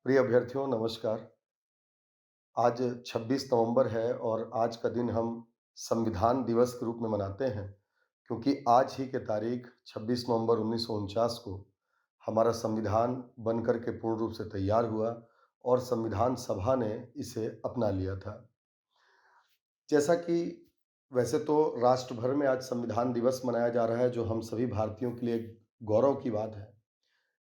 प्रिय अभ्यर्थियों नमस्कार। आज 26 नवंबर है और आज का दिन हम संविधान दिवस के रूप में मनाते हैं, क्योंकि आज ही के तारीख 26 नवंबर 1949 को हमारा संविधान बनकर के पूर्ण रूप से तैयार हुआ और संविधान सभा ने इसे अपना लिया था। जैसा कि वैसे तो राष्ट्र भर में आज संविधान दिवस मनाया जा रहा है, जो हम सभी भारतीयों के लिए गौरव की बात है।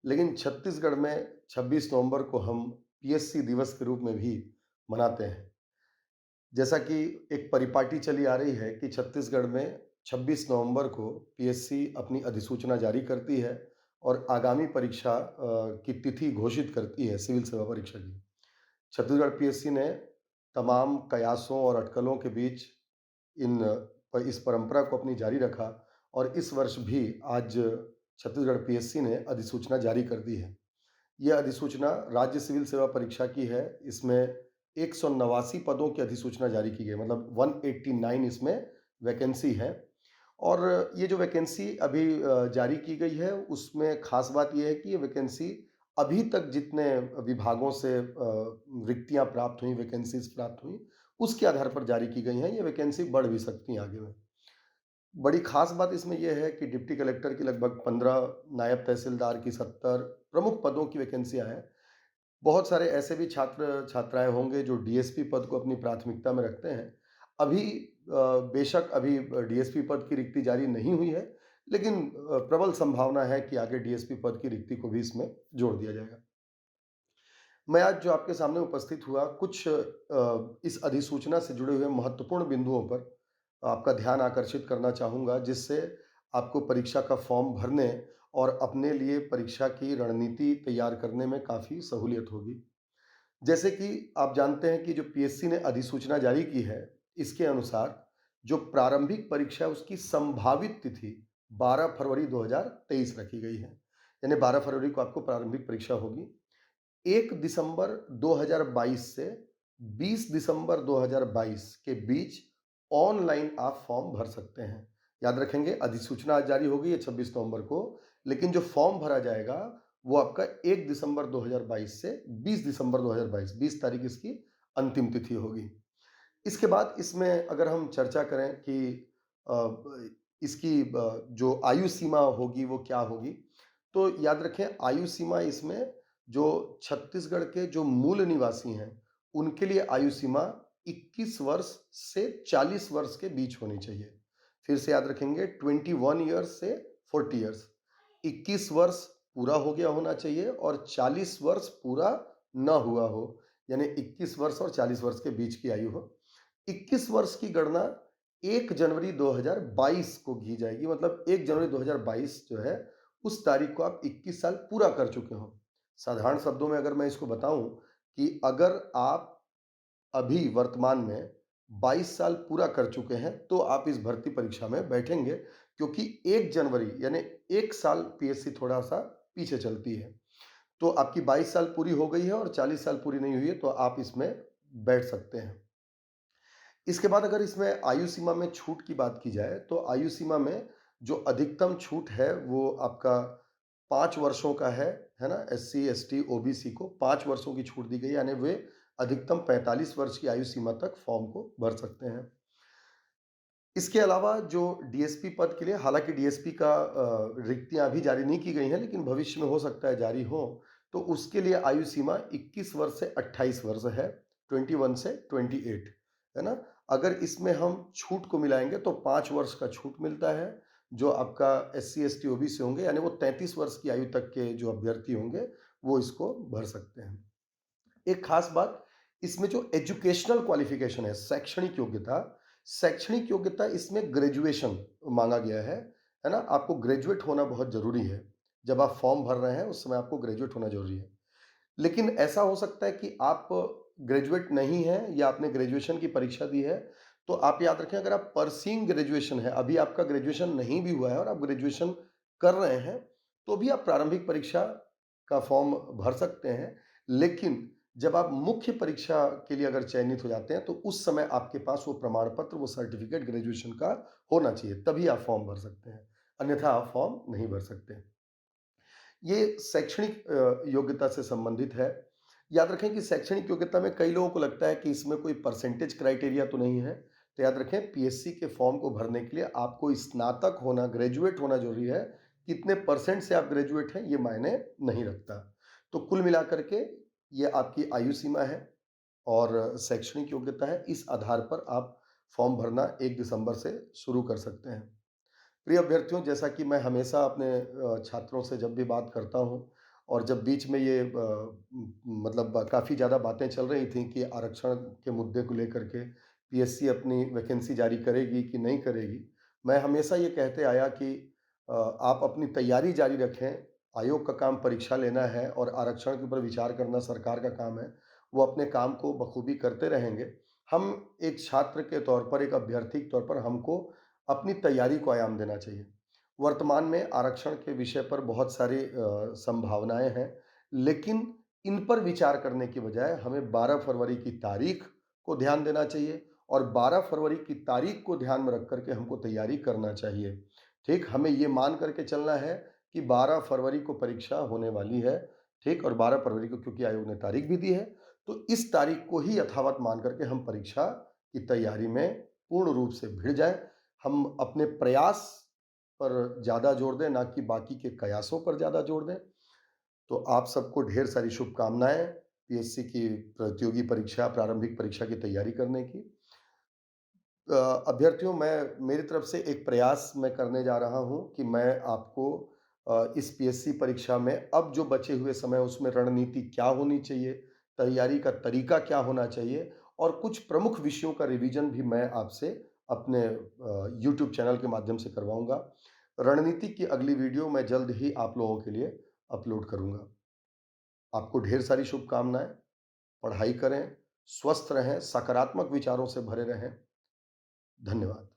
लेकिन छत्तीसगढ़ में 26 नवंबर को हम पीएससी दिवस के रूप में भी मनाते हैं। जैसा कि एक परिपाटी चली आ रही है कि छत्तीसगढ़ में 26 नवंबर को पीएससी अपनी अधिसूचना जारी करती है और आगामी परीक्षा की तिथि घोषित करती है सिविल सेवा परीक्षा की। छत्तीसगढ़ पीएससी ने तमाम कयासों और अटकलों के बीच इस परंपरा को अपनी जारी रखा और इस वर्ष भी आज छत्तीसगढ़ पीएससी ने अधिसूचना जारी कर दी है। यह अधिसूचना राज्य सिविल सेवा परीक्षा की है। इसमें 189 पदों की अधिसूचना जारी की गई, मतलब 189 इसमें वैकेंसी है। और ये जो वैकेंसी अभी जारी की गई है, उसमें खास बात ये है कि ये वैकेंसी अभी तक जितने विभागों से रिक्तियाँ प्राप्त हुई, वैकेंसीज़ प्राप्त हुई, उसके आधार पर जारी की गई हैं। ये वैकेंसी बढ़ भी सकती हैं आगे में। बड़ी खास बात इसमें ये है कि डिप्टी कलेक्टर की लगभग 15, नायब तहसीलदार की 70 प्रमुख पदों की वैकेंसियाँ हैं। बहुत सारे ऐसे भी छात्र-छात्राएँ होंगे जो डीएसपी पद को अपनी प्राथमिकता में रखते हैं। अभी बेशक अभी डीएसपी पद की रिक्ति जारी नहीं हुई है, लेकिन प्रबल संभावना है कि आगे डीएसपी पद की रिक्ति को भी इसमें जोड़ दिया जाएगा। मैं आज जो आपके सामने उपस्थित हुआ, कुछ इस अधिसूचना से जुड़े हुए महत्वपूर्ण बिंदुओं पर आपका ध्यान आकर्षित करना चाहूँगा, जिससे आपको परीक्षा का फॉर्म भरने और अपने लिए परीक्षा की रणनीति तैयार करने में काफ़ी सहूलियत होगी। जैसे कि आप जानते हैं कि जो पीएससी ने अधिसूचना जारी की है, इसके अनुसार जो प्रारंभिक परीक्षा है, उसकी संभावित तिथि 12 फरवरी 2023 रखी गई है। यानी 12 फरवरी को आपको प्रारंभिक परीक्षा होगी। 1 दिसंबर 2022 से 20 दिसंबर 2022 के बीच ऑनलाइन आप फॉर्म भर सकते हैं। याद रखेंगे, अधिसूचना आज जारी हो गई है 26 नवंबर को, लेकिन जो फॉर्म भरा जाएगा वो आपका 1 दिसंबर 2022 से 20 दिसंबर 2022, 20 तारीख इसकी अंतिम तिथि होगी। इसके बाद इसमें अगर हम चर्चा करें कि इसकी जो आयु सीमा होगी वो क्या होगी? तो याद रखें, आयु सीमा इसमें जो छत्तीसगढ़ के जो मूल निवासी हैं, उनके लिए आयु सीमा 21 वर्ष से 40 वर्ष के बीच होनी चाहिए। फिर से याद रखेंगे, 21 ईयर्स से 40 ईयर्स। 21 वर्ष पूरा हो गया होना चाहिए और 40 वर्ष पूरा ना हुआ हो, यानी 21 वर्ष और 40 वर्ष के बीच की आयु हो। 21 वर्ष की गणना 1 जनवरी 2022 को की जाएगी, मतलब 1 जनवरी 2022 जो है, उस तारीख को आप 21 साल पूरा कर चुके हो। साधारण शब्दों में अगर मैं इसको बताऊं कि अगर आप अभी वर्तमान में 22 साल पूरा कर चुके हैं, तो आप इस भर्ती परीक्षा में बैठेंगे, क्योंकि 1 जनवरी यानी 1 साल पीएससी थोड़ा-सा पीछे चलती है। तो आपकी 22 साल पूरी हो गई है और 40 साल पूरी नहीं हुई है, तो आप इसमें बैठ सकते हैं। इसके बाद अगर इसमें आयु सीमा में छूट की बात की जाए, तो आयु सीमा में जो अधिकतम छूट है वो आपका 5 वर्षों का है ना? एससी, एसटी, ओबीसी को 5 वर्षों की छूट दी गई है, यानी वे अधिकतम 45 वर्ष की आयु सीमा तक फॉर्म को भर सकते हैं। इसके अलावा जो डीएसपी पद के लिए, हालाँकि डीएसपी का रिक्तियाँ अभी जारी नहीं की गई हैं, लेकिन भविष्य में हो सकता है जारी हो, तो उसके लिए आयु सीमा 21 वर्ष से 28 वर्ष है, 21 से 28, है ना? अगर इसमें हम छूट को मिलाएँगे तो 5 वर्ष का छूट मिलता है, जो आपका एससी, एसटी, ओबीसी होंगे, यानी वो 33 वर्ष की आयु तक के जो अभ्यर्थी होंगे, वो इसको भर सकते हैं। एक खास बात, इसमें जो एजुकेशनल क्वालिफिकेशन है, शैक्षणिक योग्यता इसमें ग्रेजुएशन मांगा गया है ना? आपको ग्रेजुएट होना बहुत ज़रूरी है। जब आप फॉर्म भर रहे हैं, उस समय आपको ग्रेजुएट होना ज़रूरी है। लेकिन ऐसा हो सकता है कि आप ग्रेजुएट नहीं हैं या आपने ग्रेजुएशन की परीक्षा दी है, तो आप याद रखें, अगर आप परस्यूइंग ग्रेजुएशन है, अभी आपका ग्रेजुएशन नहीं भी हुआ है और आप ग्रेजुएशन कर रहे हैं, तो भी आप प्रारंभिक परीक्षा का फॉर्म भर सकते हैं। लेकिन जब आप मुख्य परीक्षा के लिए अगर चयनित हो जाते हैं, तो उस समय आपके पास वो प्रमाण पत्र, वो सर्टिफिकेट ग्रेजुएशन का होना चाहिए, तभी आप फॉर्म भर सकते हैं। अन्यथा आप फॉर्म नहीं भर सकते। ये शैक्षणिक योग्यता से संबंधित है। याद रखें कि शैक्षणिक योग्यता में कई लोगों को लगता है कि इसमें कोई परसेंटेज क्राइटेरिया तो नहीं है। तो याद रखें पीएससी के फॉर्म को भरने के लिए आपको स्नातक होना, ग्रेजुएट होना ज़रूरी है। कितने परसेंट से आप ग्रेजुएट हैं ये मायने नहीं रखता। तो कुल मिलाकर के ये आपकी आयु सीमा है और शैक्षणिक योग्यता है। इस आधार पर आप फॉर्म भरना 1 दिसंबर से शुरू कर सकते हैं। प्रिय अभ्यर्थियों, जैसा कि मैं हमेशा अपने छात्रों से जब भी बात करता हूँ और जब बीच में ये मतलब काफ़ी ज़्यादा बातें चल रही थी कि आरक्षण के मुद्दे को लेकर के पीएससी अपनी वैकेंसी जारी करेगी कि नहीं करेगी। मैं हमेशा ये कहते आया कि आप अपनी तैयारी जारी रखें, आयोग का काम परीक्षा लेना है और आरक्षण के ऊपर विचार करना सरकार का काम है। वो अपने काम को बखूबी करते रहेंगे। हम एक छात्र के तौर पर, एक अभ्यर्थी के तौर पर हमको अपनी तैयारी को आयाम देना चाहिए। वर्तमान में आरक्षण के विषय पर बहुत सारी संभावनाएँ हैं, लेकिन इन पर विचार करने की बजाय हमें 12 फरवरी की तारीख को ध्यान देना चाहिए और 12 फरवरी की तारीख को ध्यान में रख कर के हमको तैयारी करना चाहिए। ठीक? हमें ये मान कर के चलना है कि 12 फरवरी को परीक्षा होने वाली है, ठीक? और 12 फरवरी को क्योंकि आयोग ने तारीख भी दी है, तो इस तारीख को ही यथावत मान कर के हम परीक्षा की तैयारी में पूर्ण रूप से भिड़ जाएँ। हम अपने प्रयास पर ज़्यादा जोर दें, ना कि बाकी के कयासों पर ज़्यादा जोर दें। तो आप सबको ढेर सारी शुभकामनाएँ पीएससी की प्रतियोगी परीक्षा, प्रारंभिक परीक्षा की तैयारी करने की। अभ्यर्थियों, मैं मेरी तरफ से एक प्रयास मैं करने जा रहा हूँ कि मैं आपको इस पीएससी परीक्षा में अब जो बचे हुए समय उसमें रणनीति क्या होनी चाहिए, तैयारी का तरीका क्या होना चाहिए और कुछ प्रमुख विषयों का रिवीजन भी मैं आपसे अपने यूट्यूब चैनल के माध्यम से करवाऊँगा। रणनीति की अगली वीडियो मैं जल्द ही आप लोगों के लिए अपलोड करूँगा। आपको ढेर सारी शुभकामनाएँ, पढ़ाई करें, स्वस्थ रहें, सकारात्मक विचारों से भरे रहें। धन्यवाद।